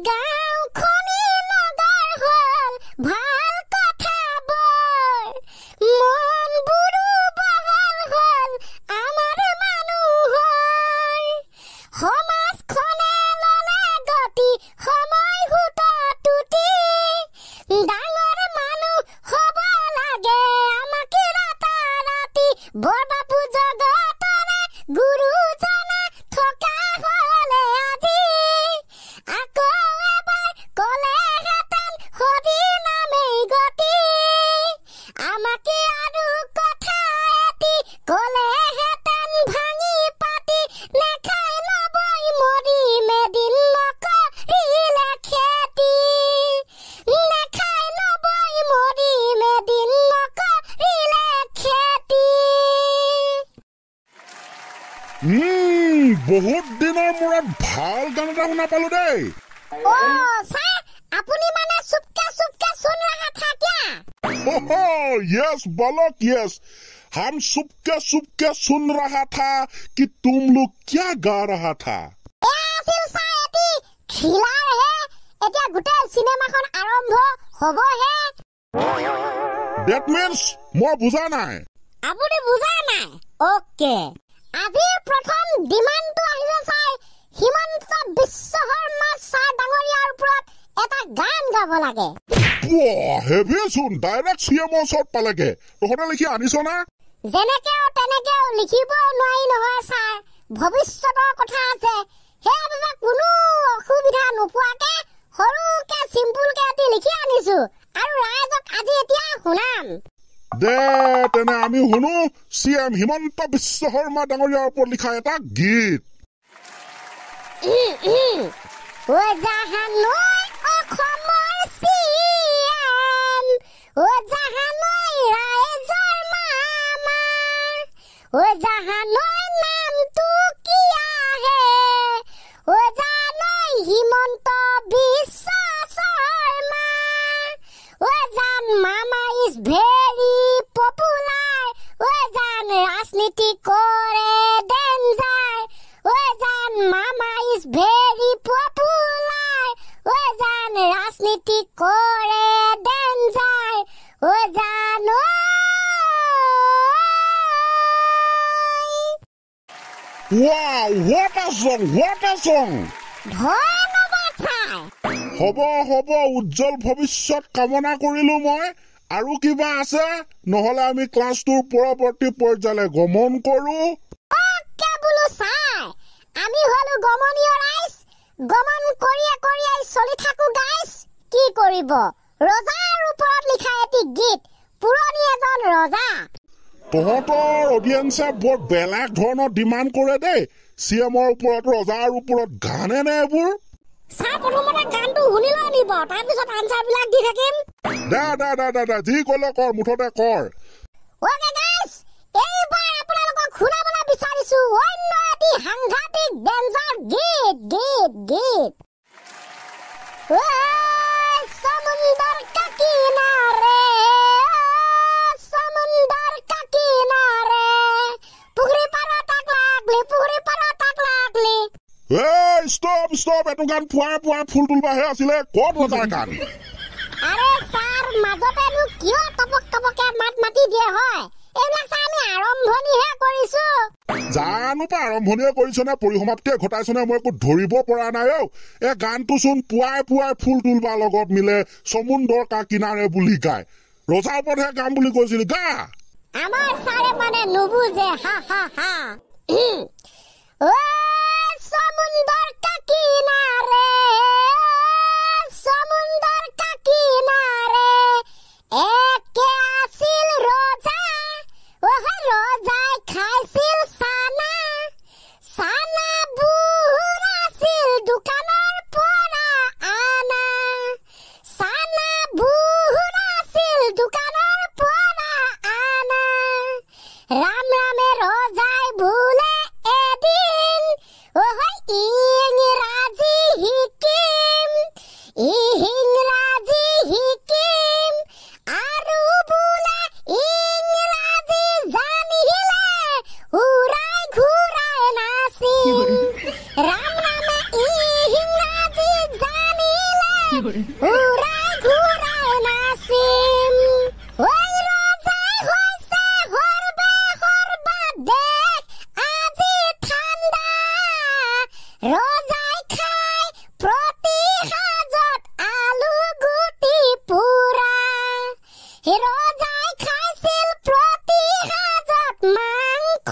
গাঁওখনি নগৰ হ'ল ভাল কথাবোৰ মনবোৰো বহল হ'ল আমাৰ মানুহৰ সমাজখনে ল'লে গতি সময় হুততুতি ডাঙৰ মানুহ হ'ব লাগে আমাকে ৰাতাৰাতি বৰবাবু জগতৰে গুৰুজনা থকা হ'লে আজি আকৌ এবাৰ ক'লেহেঁতেন হৰি নামেই গতি আমাকে আৰু কথা এটি ক'লেহেঁতেন ভাঙি পাতি নেখাই নবই মৰি মেদিন নকৰিলে খেতি নেখাই নবই মৰি মেদিন নকৰিলে খেতি বহুত দিনৰ মূৰত ভাল গান এটা শুনা পালো দেই ছাৰ আপুনি মানে চুপকে চুন ৰহা থা কিয়া यस बालक यस हम चुपके चुपके सुन रहा था कि तुम लोग क्या गा रहा था আছিল ছাৰ এটি থ্ৰিলাৰ হে এতিয়া গোটেই চিনেমাখন আৰম্ভ হ'বহে that means মই বুজা নাই আপুনি বুজা নাই ওকে আজিৰ প্ৰথম ডিমাণ্ডটো আহিছে ছাৰ হিমন্ত বিশ্ব শৰ্মা ছাৰ ডাঙৰীয়াৰ ওপৰত এটা গান গাব লাগে হেভিচোন ডাইৰেক্ট চিএমৰ ওচৰত পালেগে তহঁতে লিখি আনিছ না যেনেকেও তেনেকেও লিখিব নোৱাৰি নহয় ছাৰ ভৱিষ্যতৰ কথা আছে সেইবাবে কোনো অসুবিধা নোপোৱাকে সৰুকে চিম্পুলকে এটি লিখি আনিছো আৰু ৰাইজক আজি এতিয়া শুনাম দে তেনে আমি শুনো চিএম হিমন্ত বিশ্ব শৰ্মা ডাঙৰীয়াৰ ওপৰত লিখা এটা গীত জাহানৈ অসমৰ চিএম জাহানৈ ৰাইজৰ মামা জাহানৈ নামটো কি আহে জানৈ হিমন্ত বিশ্ব শৰ্মা জান মামা ইজ ভেৰি পপুলাৰ জান ৰাজনীতি কৰে ডেঞ্জাৰ জান মামা ইজ ভেৰি পপুলাৰ জান ৰাজনীতি কৰে ডেঞ্জাৰ জান Wow, what a song, what a song! ধন্যবাদ ছাৰ হ'ব উজ্জ্বল ভৱিষ্যত কামনা কৰিলো মই আৰু কিবা আছে নহলে আমি ক্লাছটোৰ পৰৱৰ্তী পৰ্যায়লৈ গমন কৰো ওকে বোলো ছাৰ আমি হলো গমনীয় ৰাইজ গমন কৰিয়ে চলি থাকো গাইজ কি কৰিব ৰজাৰ ওপৰত লিখা এটি গীত পুৰণি এজন ৰজা তহঁতৰ অডিয়েন্সে বৰ বেলেগ ধৰণৰ ডিমাণ্ড কৰে দেই চিএমৰ ওপৰত ৰজাৰ ওপৰত গানে নে এইবোৰ ছাৰ প্ৰথমতে গানটো শুনি লৈ নিব তাৰপিছত আনচাৰবিলাক দি থাকিম দে যি ক'লে কৰ মুঠতে কৰ ওকে গাইজ এইবাৰ আপোনালোকক শুনাবলৈ বিচাৰিছো অন্য এটি সাংঘাতিক ডেঞ্জাৰ গীত সমুন্দৰ কা কিনাৰে পুখুৰী পাৰত তাক লাগলি ষ্টপ এইটো গান পুৱাই ফুল তুলবাহে আছিলে ক'ত ৰজাৰ গান আৰে ছাৰ মাজতেনো কিয় টপকে মাতি দিয়ে হয় এইবিলাক ছাৰ আমি আৰম্ভণিহে কৰিছো জানো পা আৰম্ভণিয়ে কৰিছ নে পৰিসমাপ্তিয়ে ঘটাইছ নে মই একো ধৰিব পৰা নাই এই গানটো চোন পুৱাই ফুল তুলবা লগত মিলে সমুন্দৰ কা কিনাৰে বুলি গায় ৰজাৰ ওপৰতহে গাম বুলি কৈছিলি গা আমাৰ ছাৰে মানে নুবুজে হা সমুন্দৰ কা কিনাৰে একে আছিল ৰজা ৰজাই খাইছিল চানা বুঢ় আছিল দোকানৰ পৰা আনা চানা বুঢ় আছিল দোকানৰ পৰা আনা ৰামে ৰজাই বোলে এদিন ইংৰাজী উৰাই ঘূৰাই নাচিম ঐ ৰজাই হৈছে সৰ্বে সৰ্বাদেশ আজি ঠাণ্ডা ৰজাই খাই প্ৰতি সাজত আলু গুটি পুৰা ৰজাই খাইছিল প্ৰতি সাজত মাংস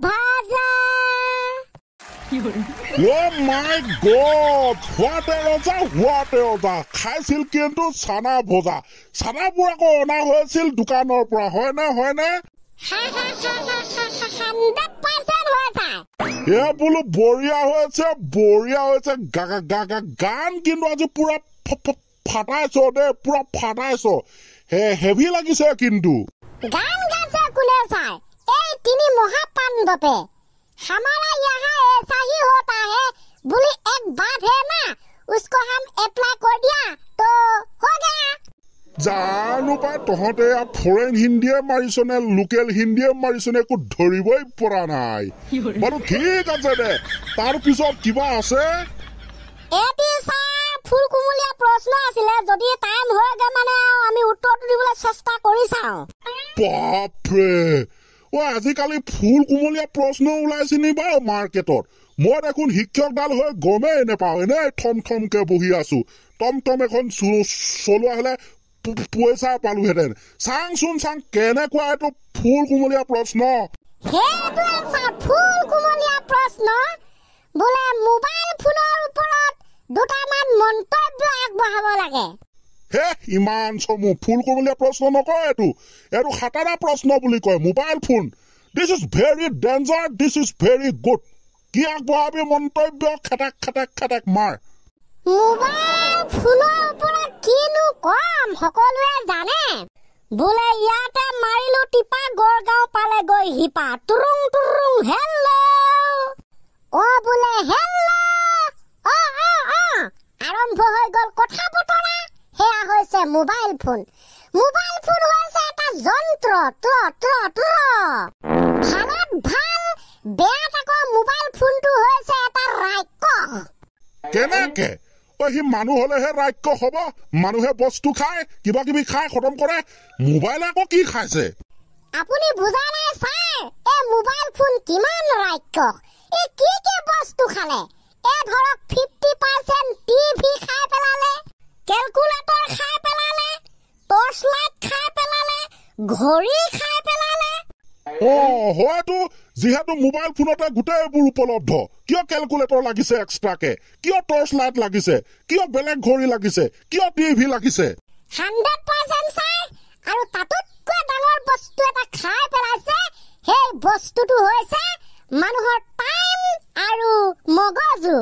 ভাজা Oh my God! What a Rosa! What a Rosa! খাইছিল কিন্তু চানা ভজা চানাবোৰ আকৌ অনা হৈছিল দোকানৰ পৰা হয় না এ বোলো বঢ়িয়া হৈছে গান কিন্তু আজি পুৰা ফাটাইছ দে পুৰা ফাটাইছ হেভি লাগিছে কিন্তু গান গাছে কোনে চাই এই তিনি মহাপাণ্ডৱে हमारा यहाँ ऐसा ही होता है बोली एक बात है ना उसको हम अप्लाई कर दिया तो हो गया জানো পা তহঁতে ফৰেন হিন্দীয়ে মাৰিছনে লোকেল হিন্দীয়ে মাৰিছনে একো ধৰিবই পৰা নাই বাৰু ঠিক আছে দে তাৰ পিছত কিবা আছে এটি স্যাৰ ফুল কুমলীয়া প্ৰশ্ন আছিলে যদি টাইম হৈ গৈ মানে আমি উত্তৰটো দিবলৈ চেষ্টা কৰি চাওঁ বাপৰে ও আজিকালি ফুল কুমলীয়া প্ৰশ্ন ওলাইছে নি বাৰু মাৰ্কেটত মই দেখোন শিক্ষকডাল হৈ গমেই নেপাওঁ এনে থমথমকে বহি আছো টমটম এখন চলোৱা হলে পইচা পালোহেঁতেন চাং কেনেকুৱা এইটো ফুল কুমলীয়া প্ৰশ্ন ফুল কুমলীয়া প্ৰশ্ন বোলে মোবাইল ফোনৰ ওপৰত দুটামান মন্তব্য আগবঢ়াব লাগে হে ইমান চমু ফুল কুমলীয়া প্ৰশ্ন নকয় এইটো খাটাৰা প্ৰশ্ন বুলি কয় mobile phone this is very danger this is very good কি আগবঢ়াবি মন্তব্য খেটাক মাৰ মোবাইল ফোনৰ ওপৰত কিনো কম সকলোৱে জানে বোলে ইয়াতে মাৰিলো টিপা গড়গাঁও পালেগৈ হিপা তুৰুং হেল্ল বোলে হেল্ল আৰম্ভ হৈ গ'ল কথা বতৰা সেয়া হৈছে মোবাইল ফোন হৈছে এটা যন্ত্ৰ ভালত ভাল বেয়াত আকৌ মোবাইল ফোনটো হৈছে এটা ৰাক্ষস কেনেকে সি মানুহ হলেহে ৰাক্ষস হ'ব মানুহে বস্তু খায় কিবা কিবি খাই খতম কৰে মোবাইল আকৌ কি খাইছে আপুনি বুজা নাই ছাৰ এই মোবাইল ফোন কিমান ৰাক্ষস এই কি বস্তু খালে এই ধৰক 50% টিভি খাই পেলালে কেলকুলেটৰ খাই পেলালে টৰ্চ লাইট খাই পেলালে ঘড়ী খাই পেলালে হয়তো যিহেতু মোবাইল ফোনতে গোটেইবোৰ উপলব্ধ কিয় কেলকুলেটৰ লাগিছে এক্সট্ৰাকে কিয় টৰ্চ লাইট লাগিছে কিয় বেলেগ ঘড়ী লাগিছে কিয় টিভি লাগিছে 100% ছাৰ আৰু তাতোতকৈ ডাঙৰ বস্তু এটা খাই পেলাইছে সেই বস্তুটো হৈছে মানুহৰ টাইম আৰু মগজু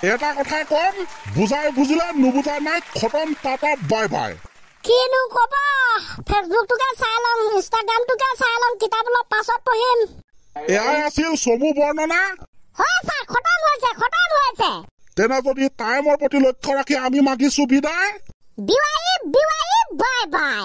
এটা কথাই কম বুজিলে নুবুজা নাই খতম টাটা বাই বাই কিনো কব ফেচবুকটোকে চাই লম ইনষ্টাগ্ৰামটোকে চাই লম কিতাপ অলপ পাছত পঢ়িম এয়াই আছিল চমু বৰ্ণনা হয় ছাৰ খতম হৈছে তেনে যদি টাইমৰ প্ৰতি লক্ষ্য ৰাখি আমি মাগিছো বিদায় বিৱাই বাই